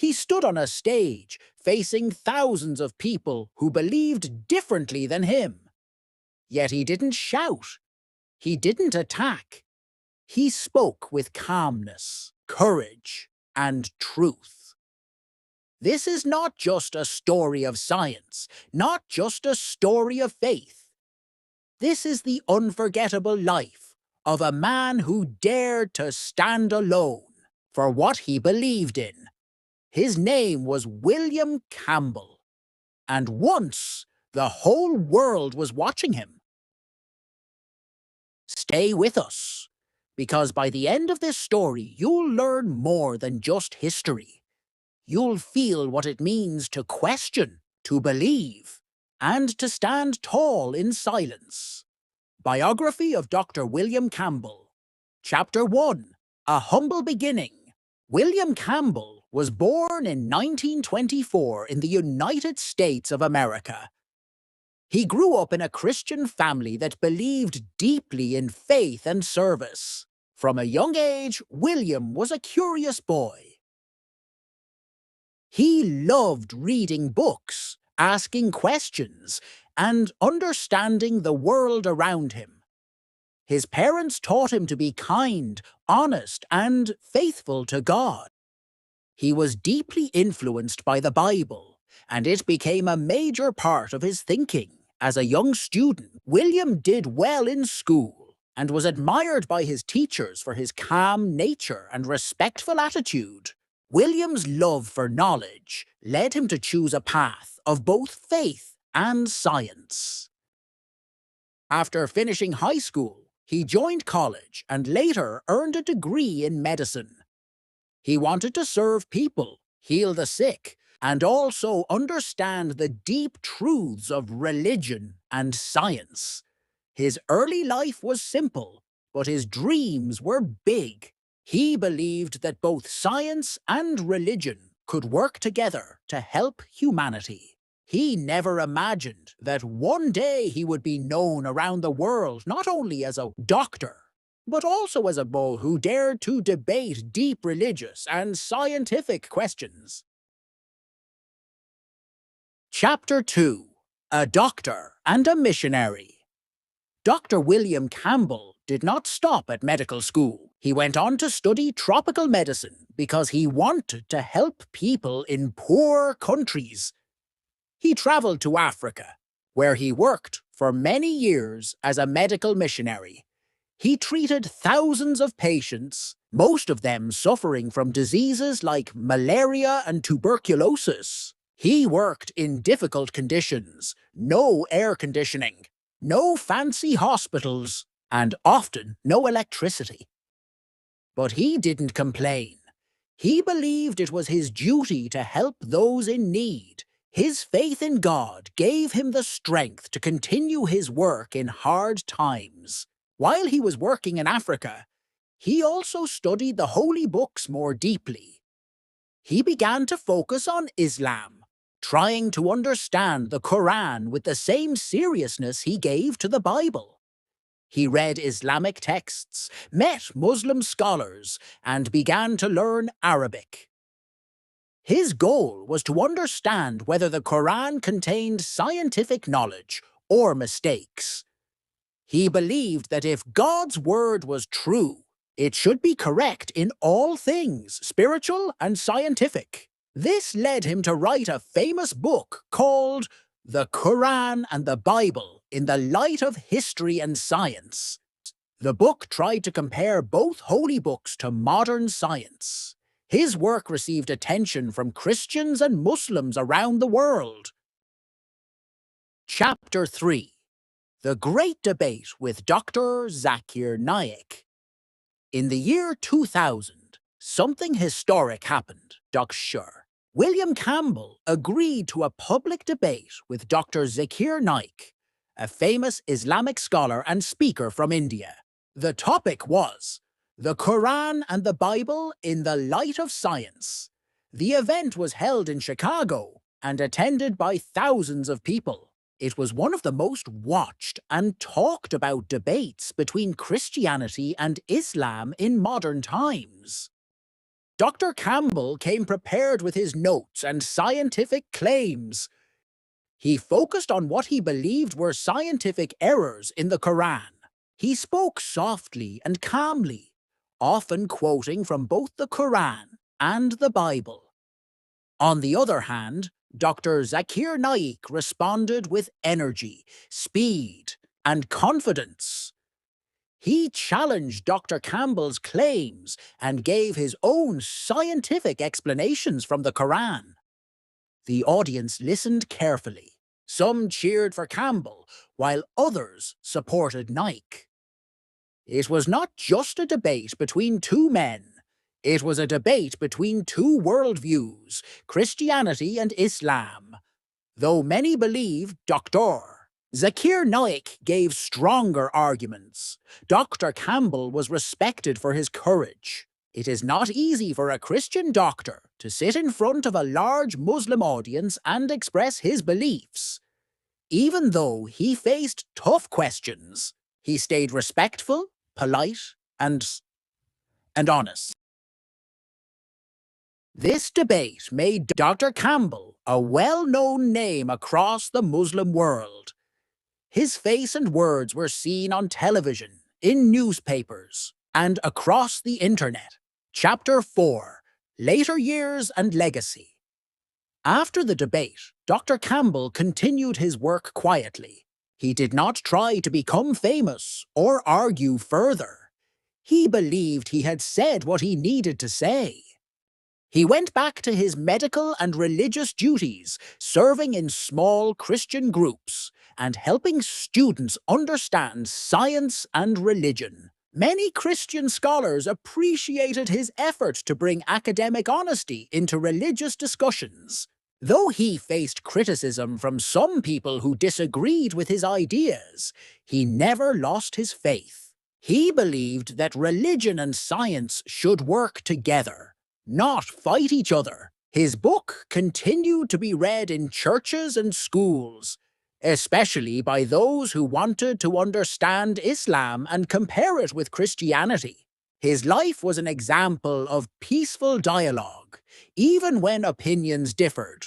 He stood on a stage, facing thousands of people who believed differently than him. Yet he didn't shout. He didn't attack. He spoke with calmness, courage, and truth. This is not just a story of science, not just a story of faith. This is the unforgettable life of a man who dared to stand alone for what he believed in. His name was William Campbell, and once the whole world was watching him. Stay with us, because by the end of this story, you'll learn more than just history. You'll feel what it means to question, to believe, and to stand tall in silence. Biography of Dr. William Campbell. Chapter 1. A Humble Beginning. William Campbell was born in 1924 in the United States of America. He grew up in a Christian family that believed deeply in faith and service. From a young age, William was a curious boy. He loved reading books, asking questions, and understanding the world around him. His parents taught him to be kind, honest, and faithful to God. He was deeply influenced by the Bible, and it became a major part of his thinking. As a young student, William did well in school and was admired by his teachers for his calm nature and respectful attitude. William's love for knowledge led him to choose a path of both faith and science. After finishing high school, he joined college and later earned a degree in medicine. He wanted to serve people, heal the sick, and also understand the deep truths of religion and science. His early life was simple, but his dreams were big. He believed that both science and religion could work together to help humanity. He never imagined that one day he would be known around the world not only as a doctor, but also as a boy who dared to debate deep religious and scientific questions. Chapter 2. A Doctor and a Missionary. Dr. William Campbell did not stop at medical school. He went on to study tropical medicine because he wanted to help people in poor countries. He traveled to Africa, where he worked for many years as a medical missionary. He treated thousands of patients, most of them suffering from diseases like malaria and tuberculosis. He worked in difficult conditions, no air conditioning, no fancy hospitals, and often no electricity. But he didn't complain. He believed it was his duty to help those in need. His faith in God gave him the strength to continue his work in hard times. While he was working in Africa, he also studied the holy books more deeply. He began to focus on Islam, trying to understand the Quran with the same seriousness he gave to the Bible. He read Islamic texts, met Muslim scholars, and began to learn Arabic. His goal was to understand whether the Quran contained scientific knowledge or mistakes. He believed that if God's word was true, it should be correct in all things, spiritual and scientific. This led him to write a famous book called The Quran and the Bible in the Light of History and Science. The book tried to compare both holy books to modern science. His work received attention from Christians and Muslims around the world. Chapter 3. The Great Debate with Dr. Zakir Naik. In the year 2000, something historic happened, Dr. William Campbell agreed to a public debate with Dr. Zakir Naik, a famous Islamic scholar and speaker from India. The topic was the Quran and the Bible in the Light of Science. The event was held in Chicago and attended by thousands of people. It was one of the most watched and talked about debates between Christianity and Islam in modern times. Dr. Campbell came prepared with his notes and scientific claims. He focused on what he believed were scientific errors in the Quran. He spoke softly and calmly, often quoting from both the Quran and the Bible. On the other hand, Dr. Zakir Naik responded with energy, speed, and confidence. He challenged Dr. Campbell's claims and gave his own scientific explanations from the Quran. The audience listened carefully. Some cheered for Campbell, while others supported Naik. It was not just a debate between two men. It was a debate between two worldviews, Christianity and Islam. Though many believed Dr. Zakir Naik gave stronger arguments. Dr. Campbell was respected for his courage. It is not easy for a Christian doctor to sit in front of a large Muslim audience and express his beliefs. Even though he faced tough questions, he stayed respectful, polite, and honest. This debate made Dr. Campbell a well-known name across the Muslim world. His face and words were seen on television, in newspapers, and across the internet. Chapter 4: Later Years and Legacy. After the debate, Dr. Campbell continued his work quietly. He did not try to become famous or argue further. He believed he had said what he needed to say. He went back to his medical and religious duties, serving in small Christian groups and helping students understand science and religion. Many Christian scholars appreciated his effort to bring academic honesty into religious discussions. Though he faced criticism from some people who disagreed with his ideas, he never lost his faith. He believed that religion and science should work together, not fight each other. His book continued to be read in churches and schools, especially by those who wanted to understand Islam and compare it with Christianity. His life was an example of peaceful dialogue, even when opinions differed.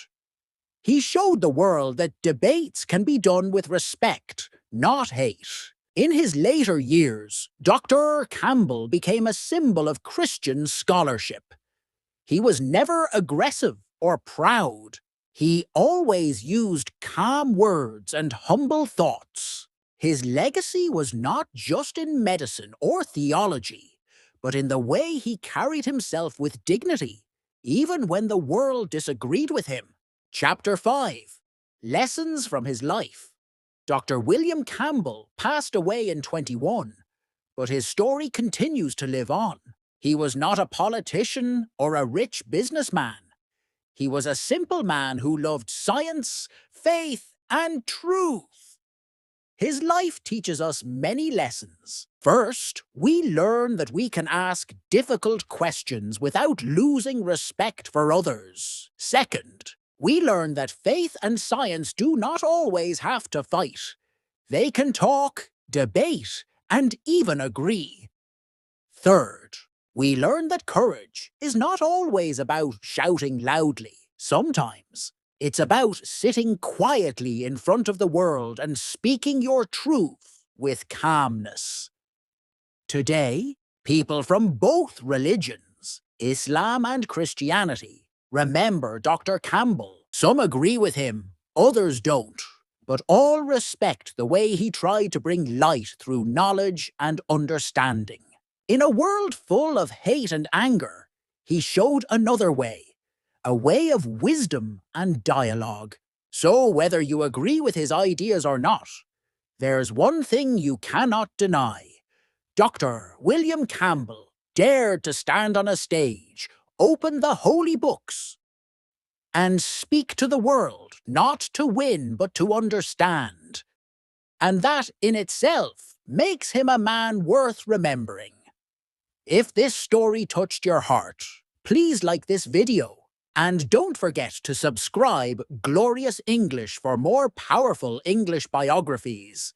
He showed the world that debates can be done with respect, not hate. In his later years, Dr. Campbell became a symbol of Christian scholarship. He was never aggressive or proud. He always used calm words and humble thoughts. His legacy was not just in medicine or theology, but in the way he carried himself with dignity, even when the world disagreed with him. Chapter 5: Lessons from his life. Dr. William Campbell passed away in 21, but his story continues to live on. He was not a politician or a rich businessman. He was a simple man who loved science, faith, and truth. His life teaches us many lessons. First, we learn that we can ask difficult questions without losing respect for others. Second, we learn that faith and science do not always have to fight. They can talk, debate, and even agree. Third, we learn that courage is not always about shouting loudly. Sometimes it's about sitting quietly in front of the world and speaking your truth with calmness. Today, people from both religions, Islam and Christianity, remember Dr. Campbell. Some agree with him, others don't, but all respect the way he tried to bring light through knowledge and understanding. In a world full of hate and anger, he showed another way, a way of wisdom and dialogue. So whether you agree with his ideas or not, there's one thing you cannot deny. Dr. William Campbell dared to stand on a stage, open the holy books, and speak to the world, not to win but to understand. And that in itself makes him a man worth remembering. If this story touched your heart, please like this video. And don't forget to subscribe Glorious English for more powerful English biographies.